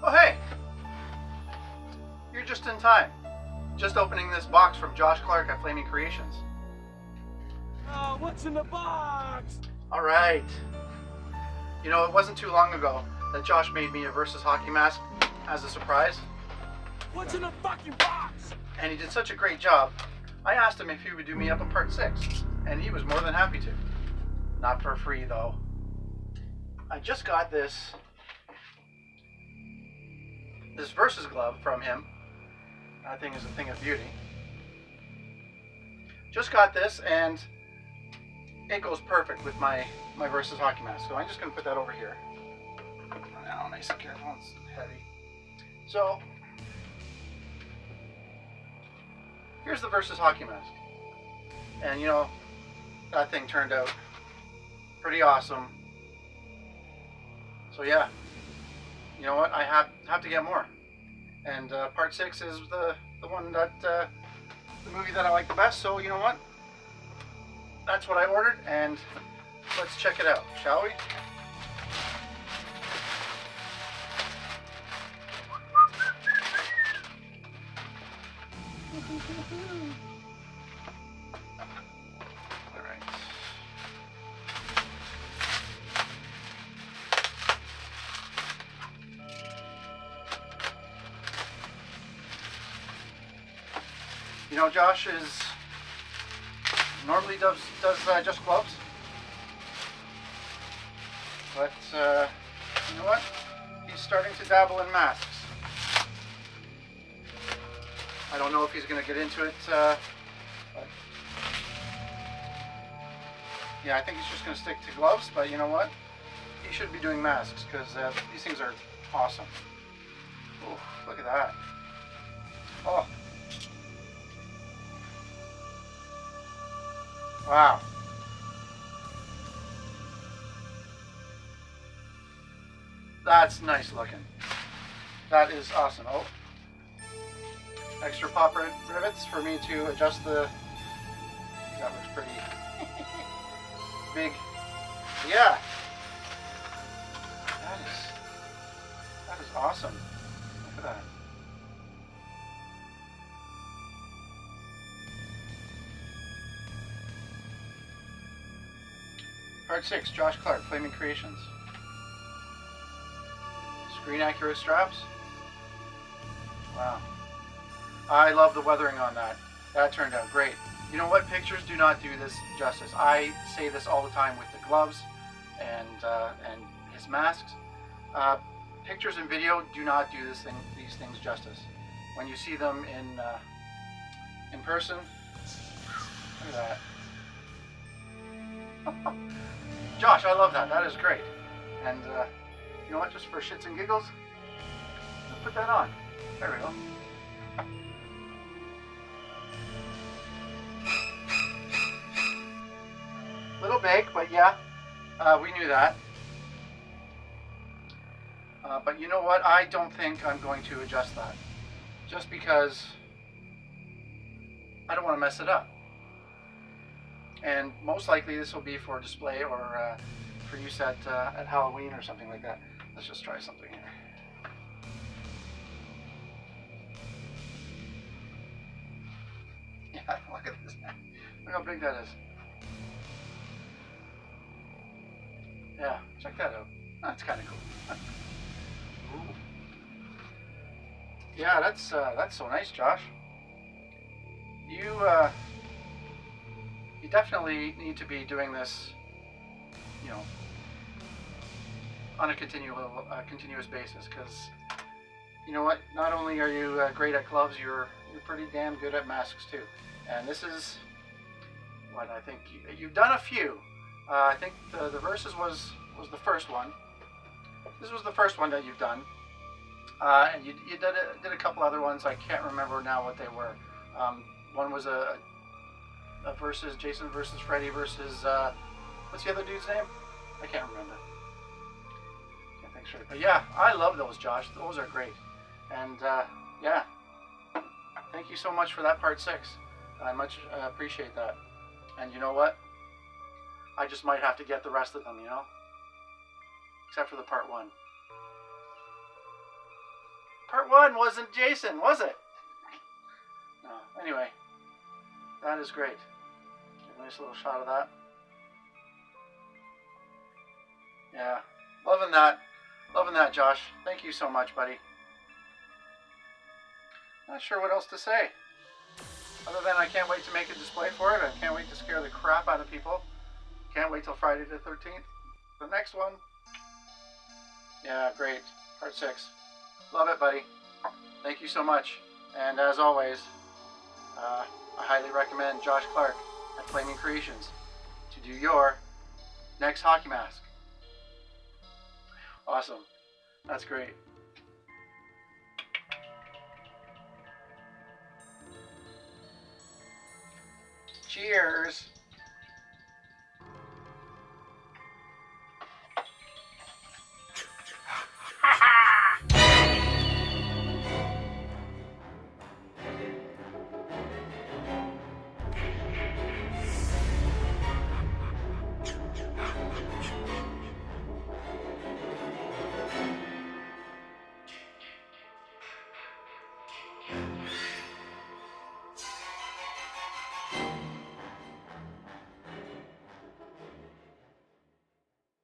Oh hey! You're just in time. Just opening this box from Josh Clark at Flaming Creations. Oh, what's in the box? Alright. You know, it wasn't too long ago that Josh made me a Versus Hockey Mask as a surprise. What's in the fucking box? And he did such a great job, I asked him if he would do me up a part 6. And he was more than happy to. Not for free, though. I just got this Versus glove from him. That thing is a thing of beauty. Just got this, and it goes perfect with my Versus Hockey Mask. So I'm just going to put that over here. Now, nice and careful. It's heavy. So, here's the Versus Hockey Mask. And, you know, that thing turned out pretty awesome. So, yeah. You know what? I have to get more. And part 6 is the one that, the movie that I like the best. So, you know what? That's what I ordered, and let's check it out, shall we? All right. You know, Josh normally does just gloves, but you know what? He's starting to dabble in masks. I don't know if he's going to get into it, but yeah, I think he's just going to stick to gloves. But you know what? He should be doing masks because these things are awesome. Oh, look at that! Oh. Wow. That's nice looking. That is awesome. Oh. Extra pop rivets for me to adjust the... That looks pretty big. Yeah. That is awesome. Look at that. Part 6, Josh Clark, Flaming Creations. Screen accurate straps. Wow. I love the weathering on that. That turned out great. You know what? Pictures do not do this justice. I say this all the time with the gloves and his masks. Pictures and video do not do these things justice. When you see them in person, look at that. Josh, I love that. That is great. And you know what? Just for shits and giggles, let's put that on. There we go. Little big, but yeah, we knew that. But you know what? I don't think I'm going to adjust that. Just because I don't want to mess it up. And most likely this will be for display or for use at Halloween or something like that. Let's just try something here. Yeah, look at this. Look how big that is. Yeah, check that out. That's kind of cool. Ooh. Yeah, that's so nice, Josh. You definitely need to be doing this, you know, on a continuous basis, because you know what? Not only are you great at gloves, you're pretty damn good at masks too. And this is what I think you've done a few. I think the Versus was the first one. This was the first one that you've done, and you did a couple other ones. I can't remember now what they were. One was a Versus Jason versus Freddy versus what's the other dude's name? I can't remember. Can't think straight. But yeah, I love those, Josh. Those are great. And yeah, thank you so much for that part 6. I much appreciate that. And you know what? I just might have to get the rest of them, you know? Except for the part 1. Part 1 wasn't Jason, was it? No. Anyway, that is great. A nice little shot of that. Yeah, loving that. Loving that, Josh. Thank you so much, buddy. Not sure what else to say. Other than I can't wait to make a display for it. I can't wait to scare the crap out of people. Can't wait till Friday the 13th. The next one. Yeah, great. Part 6. Love it, buddy. Thank you so much. And as always, I highly recommend Josh Clark at Flaming Creations to do your next hockey mask. Awesome. That's great. Cheers.